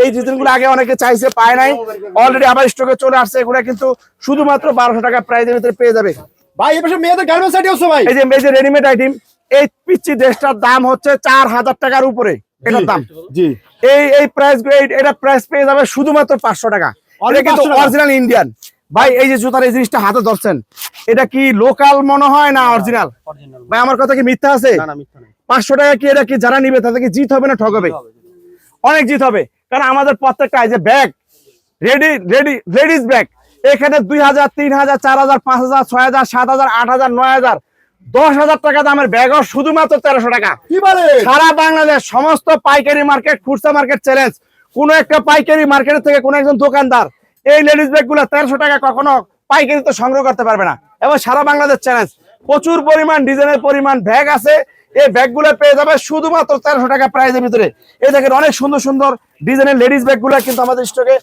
এই ডিজাইনগুলো আগে অনেকে চাইছে, পায় নাই, অলরেডি আবার স্টকে চলে আসছে। এগুলো কিন্তু শুধুমাত্র 1200 টাকা প্রাইসের ভিতরে পেয়ে যাবে ভাই। এই পাশে মেয়েদের গার্মেন্টস আইটেম আছে ভাই। এই যে রেডিমেড আইটেম, এই পিচ্চি ড্রেসটার দাম হচ্ছে 4000 টাকার উপরে এটার দাম। জি, এই প্রাইস, এটা প্রাইস পেয়ে যাবে শুধুমাত্র 500 টাকা। এটা কিন্তু অরিজিনাল ইন্ডিয়ান ভাই। এই যে জুতার এই জিনিসটা হাতে ধরছেন, এটা কি লোকাল মনে হয় না অরিজিনাল? ভাই আমার কথা কি মিথ্যা আছে? 500 টাকা কি এটা কি যারা নিবে তাদের কি জিত হবে না ঠক হবে? অনেক জিত হবে, কারণ আমাদের প্রত্যেকটা এই যে ব্যাগ, লেডিস ব্যাগ, এখানে 2000, 3000, 4000, 5000, 6000, 7000, 8000, 9000, 10,000 টাকা দামের ব্যাগও শুধুমাত্র 1300 টাকা। কি বলে? সারা বাংলাদেশ সমস্ত পাইকারি মার্কেট, খুচরা মার্কেট চ্যালেঞ্জ, কোন একটা পাইকারি মার্কেটের থেকে কোন একজন দোকানদার এই লেডিস ব্যাগ গুলা 1300 টাকা কখনো পাইকারিতে সংগ্রহ করতে পারবে না। এবং সারা বাংলাদেশ চ্যালেঞ্জ, প্রচুর পরিমাণ ডিজাইনের পরিমাণ ব্যাগ আছে। এই ব্যাগ গুলো পেয়ে যাবে শুধুমাত্র 1300 টাকা প্রাইসের ভিতরে। এই দেখেন অনেক সুন্দর সুন্দর ডিজাইনের লেডিস ব্যাগ গুলা কিন্তু আমাদের স্টকে